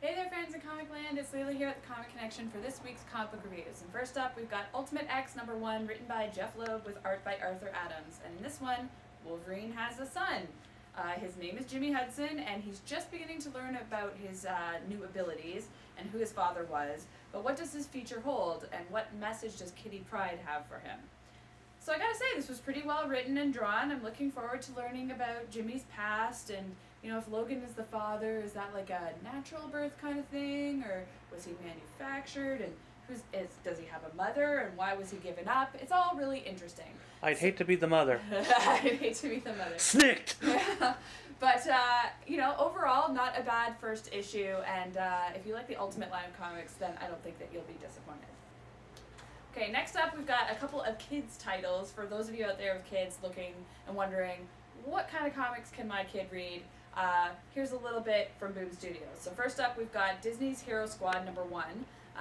Hey there friends in Comic Land, it's Leila here at the Comic Connection for this week's comic book reviews. And first up, we've got Ultimate X #1, written by Jeff Loeb with art by Arthur Adams. And in this one, Wolverine has a son. His name is Jimmy Hudson, and he's just beginning to learn about his new abilities and who his father was. But what does this feature hold, and what message does Kitty Pryde have for him? So I gotta say, this was pretty well written and drawn. I'm looking forward to learning about Jimmy's past and, if Logan is the father, is that like a natural birth kind of thing, or was he manufactured, and does he have a mother, and why was he given up? It's all really interesting. I'd hate to be the mother. I'd hate to be the mother. Snicked! But, overall, not a bad first issue, and if you like the Ultimate line of comics, then I don't think that you'll be disappointed. Okay, next up we've got a couple of kids titles for those of you out there with kids looking and wondering, what kind of comics can my kid read? Here's a little bit from Boom Studios. So first up we've got Disney's Hero Squad #1.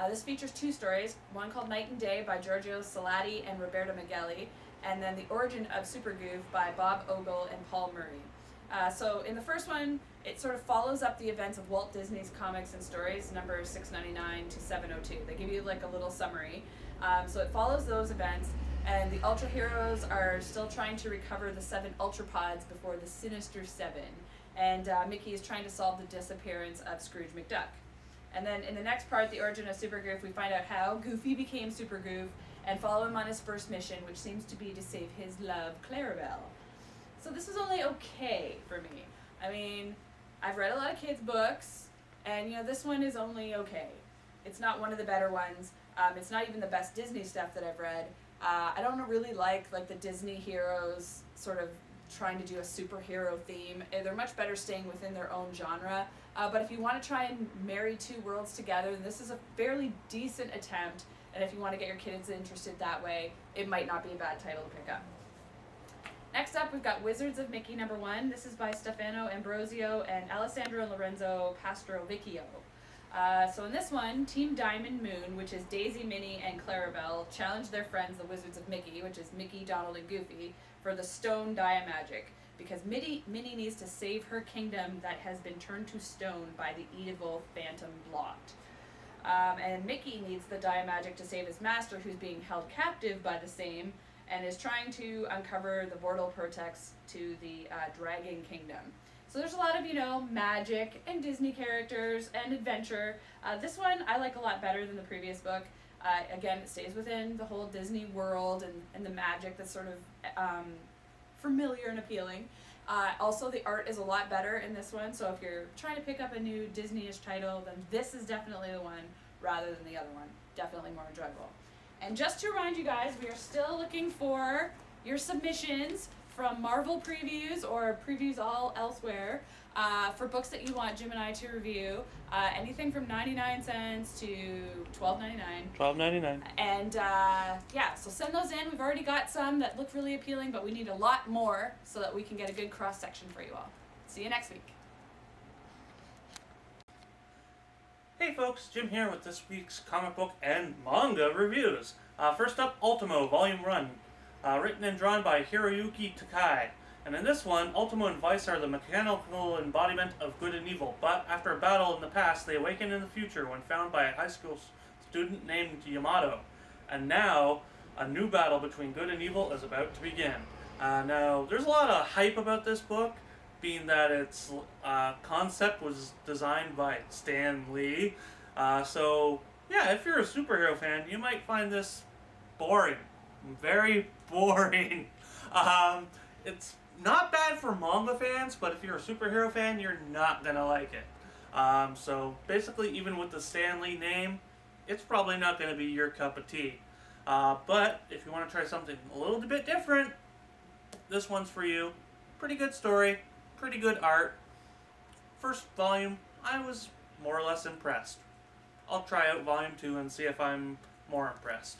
This features two stories, one called Night and Day by Giorgio Salati and Roberto Migueli, and then The Origin of Supergoof by Bob Ogle and Paul Murray. So in the first one, it sort of follows up the events of Walt Disney's Comics and Stories, numbers 699 to 702. They give you like a little summary. So it follows those events, and the Ultra Heroes are still trying to recover the 7 Ultra Pods before the Sinister 7. And Mickey is trying to solve the disappearance of Scrooge McDuck. And then in the next part, The Origin of Supergoof, we find out how Goofy became Supergoof and follow him on his first mission, which seems to be to save his love, Clarabelle. So this was only okay for me. I mean, I've read a lot of kids' books, and this one is only okay. It's not one of the better ones. It's not even the best Disney stuff that I've read. I don't really like the Disney heroes sort of trying to do a superhero theme. They're much better staying within their own genre. But if you want to try and marry two worlds together, this is a fairly decent attempt. And if you want to get your kids interested that way, it might not be a bad title to pick up. Next up, we've got Wizards of Mickey #1. This is by Stefano Ambrosio and Alessandro Lorenzo Pastrovicchio. So in this one, Team Diamond Moon, which is Daisy, Minnie, and Clarabelle, challenge their friends, the Wizards of Mickey, which is Mickey, Donald, and Goofy, for the Stone Diamagic, because Minnie needs to save her kingdom that has been turned to stone by the evil Phantom Blot. And Mickey needs the Diamagic to save his master, who's being held captive by the same, and is trying to uncover the Vortal Protex to the Dragon Kingdom. So there's a lot of, magic and Disney characters and adventure. This one I like a lot better than the previous book. Again, it stays within the whole Disney world and the magic that's sort of familiar and appealing. Also, the art is a lot better in this one, so if you're trying to pick up a new Disney-ish title, then this is definitely the one rather than the other one. Definitely more enjoyable. And just to remind you guys, we are still looking for your submissions from Marvel previews or previews all elsewhere for books that you want Jim and I to review. Anything from 99 cents to $12.99. $12.99. And so send those in. We've already got some that look really appealing, but we need a lot more so that we can get a good cross-section for you all. See you next week. Hey folks, Jim here with this week's comic book and manga reviews. First up, Ultimo, Volume 1, written and drawn by Hiroyuki Takai. And in this one, Ultimo and Vice are the mechanical embodiment of good and evil, but after a battle in the past, they awaken in the future when found by a high school student named Yamato. And now, a new battle between good and evil is about to begin. Now, there's a lot of hype about this book, being that its concept was designed by Stan Lee. So, if you're a superhero fan, you might find this boring. Very boring. It's not bad for manga fans, but if you're a superhero fan, you're not going to like it. So, basically, even with the Stan Lee name, it's probably not going to be your cup of tea. But if you want to try something a little bit different, this one's for you. Pretty good story. Pretty good art. First volume, I was more or less impressed. I'll try out volume 2 and see if I'm more impressed.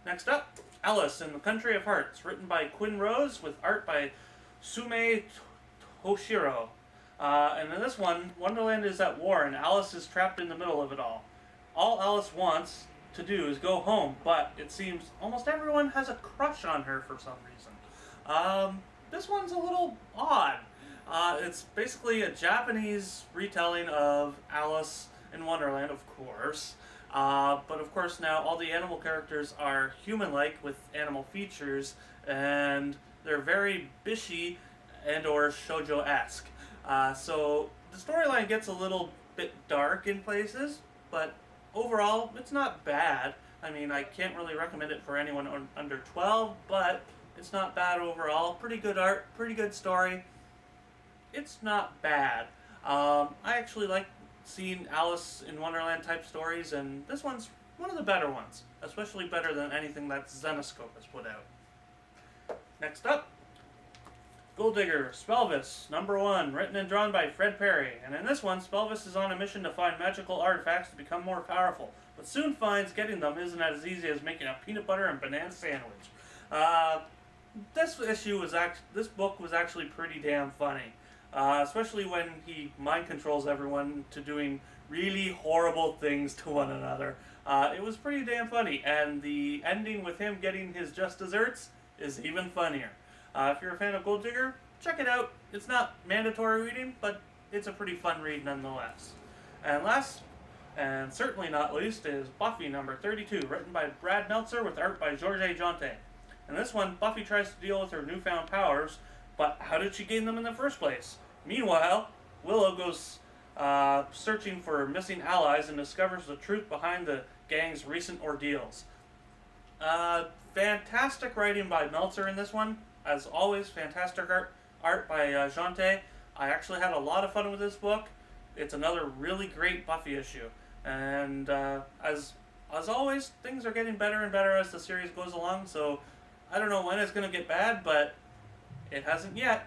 Next up, Alice in the Country of Hearts, written by Quinn Rose with art by Sume Toshiro. And in this one, Wonderland is at war and Alice is trapped in the middle of it all. All Alice wants to do is go home, but it seems almost everyone has a crush on her for some reason. This one's a little odd. It's basically a Japanese retelling of Alice in Wonderland, of course. But of course now all the animal characters are human-like with animal features, and they're very bishy and or shoujo-esque. So the storyline gets a little bit dark in places, but overall it's not bad. I mean, I can't really recommend it for anyone under 12, but it's not bad overall. Pretty good art, pretty good story. It's not bad. I actually like seeing Alice in Wonderland type stories, and this one's one of the better ones, especially better than anything that Zenescope has put out. Next up, Gold Digger, Spellvis, #1, written and drawn by Fred Perry. And in this one, Spellvis is on a mission to find magical artifacts to become more powerful, but soon finds getting them isn't as easy as making a peanut butter and banana sandwich. This book was actually pretty damn funny. Especially when he mind controls everyone to doing really horrible things to one another. It was pretty damn funny, and the ending with him getting his just desserts is even funnier. If you're a fan of Gold Digger, check it out. It's not mandatory reading, but it's a pretty fun read nonetheless. And last, and certainly not least, is Buffy #32, written by Brad Meltzer with art by Georges Jonte. In this one, Buffy tries to deal with her newfound powers, but how did she gain them in the first place? Meanwhile, Willow goes searching for missing allies and discovers the truth behind the gang's recent ordeals. Fantastic writing by Meltzer in this one. As always, fantastic art by Jonte. I actually had a lot of fun with this book. It's another really great Buffy issue. And as always, things are getting better and better as the series goes along, so I don't know when it's going to get bad, but it hasn't yet.